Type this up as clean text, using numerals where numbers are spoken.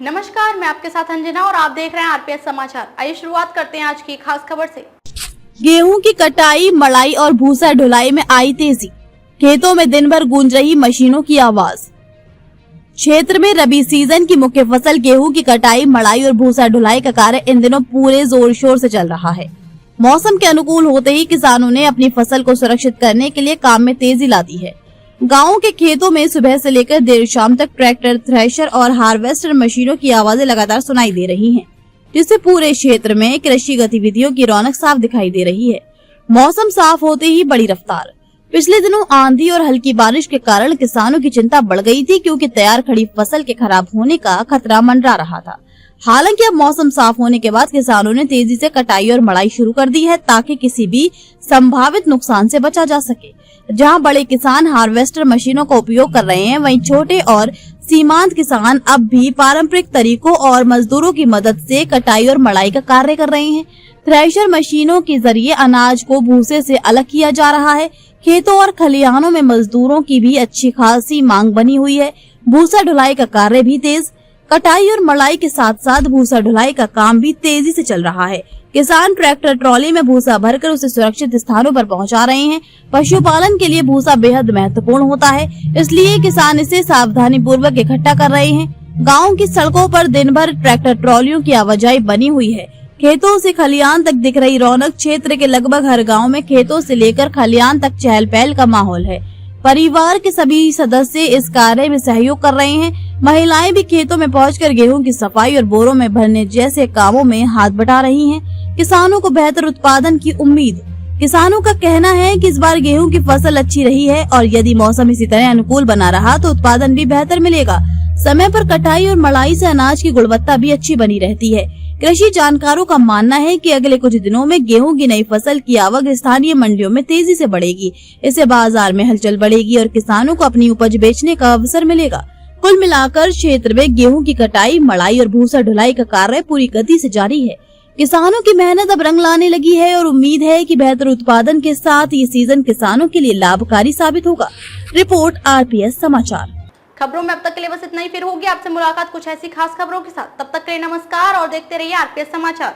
नमस्कार, मैं आपके साथ अंजना और आप देख रहे हैं आरपीएस समाचार। आइए शुरुआत करते हैं आज की खास खबर से। गेहूं की कटाई, मड़ाई और भूसा ढुलाई में आई तेजी। खेतों में दिन भर गूंज रही मशीनों की आवाज। क्षेत्र में रबी सीजन की मुख्य फसल गेहूं की कटाई, मड़ाई और भूसा ढुलाई का कार्य इन दिनों पूरे जोर शोर से चल रहा है। मौसम के अनुकूल होते ही किसानों ने अपनी फसल को सुरक्षित करने के लिए काम में तेजी ला दी है। गाँव के खेतों में सुबह से लेकर देर शाम तक ट्रैक्टर, थ्रेशर और हार्वेस्टर मशीनों की आवाजें लगातार सुनाई दे रही हैं, जिससे पूरे क्षेत्र में कृषि गतिविधियों की रौनक साफ दिखाई दे रही है। मौसम साफ होते ही बड़ी रफ्तार। पिछले दिनों आंधी और हल्की बारिश के कारण किसानों की चिंता बढ़ गई थी, क्योंकि तैयार खड़ी फसल के खराब होने का खतरा मंडरा रहा था। हालांकि अब मौसम साफ होने के बाद किसानों ने तेजी से कटाई और मड़ाई शुरू कर दी है, ताकि किसी भी संभावित नुकसान से बचा जा सके। जहां बड़े किसान हार्वेस्टर मशीनों का उपयोग कर रहे हैं, वहीं छोटे और सीमांत किसान अब भी पारंपरिक तरीकों और मजदूरों की मदद से कटाई और मड़ाई का कार्य कर रहे हैं। थ्रेशर मशीनों के जरिए अनाज को भूसे से अलग किया जा रहा है। खेतों और खलिहानों में मजदूरों की भी अच्छी खासी मांग बनी हुई है। भूसा ढुलाई का कार्य भी तेज। कटाई और मड़ाई के साथ साथ भूसा ढुलाई का काम भी तेजी से चल रहा है। किसान ट्रैक्टर ट्रॉली में भूसा भरकर उसे सुरक्षित स्थानों पर पहुंचा रहे हैं। पशुपालन के लिए भूसा बेहद महत्वपूर्ण होता है, इसलिए किसान इसे सावधानी पूर्वक इकट्ठा कर रहे हैं। गाँव की सड़कों पर दिन भर ट्रैक्टर ट्रॉलियों की आवाजाही बनी हुई है। खेतों से खलिहान तक दिख रही रौनक। क्षेत्र के लगभग हर गाँव में खेतों से लेकर खलिहान तक चहल पहल का माहौल है। परिवार के सभी सदस्य इस कार्य में सहयोग कर रहे हैं। महिलाएं भी खेतों में पहुंचकर गेहूं की सफाई और बोरों में भरने जैसे कामों में हाथ बटा रही हैं। किसानों को बेहतर उत्पादन की उम्मीद। किसानों का कहना है कि इस बार गेहूं की फसल अच्छी रही है और यदि मौसम इसी तरह अनुकूल बना रहा तो उत्पादन भी बेहतर मिलेगा। समय पर कटाई और मड़ाई से अनाज की गुणवत्ता भी अच्छी बनी रहती है। कृषि जानकारों का मानना है कि अगले कुछ दिनों में गेहूं की नई फसल की आवक स्थानीय मंडियों में तेजी से बढ़ेगी। इससे बाजार में हलचल बढ़ेगी और किसानों को अपनी उपज बेचने का अवसर मिलेगा। कुल मिलाकर क्षेत्र में गेहूं की कटाई, मड़ाई और भूसा ढुलाई का कार्य पूरी गति से जारी है। किसानों की मेहनत अब रंग लाने लगी है और उम्मीद है कि बेहतर उत्पादन के साथ ये सीजन किसानों के लिए लाभकारी साबित होगा। रिपोर्ट आरपीएस समाचार। खबरों में अब तक के लिए बस इतना ही। फिर होगी आपसे मुलाकात कुछ ऐसी खास खबरों के साथ। तब तक के लिए नमस्कार और देखते रहिए आरपीएस समाचार।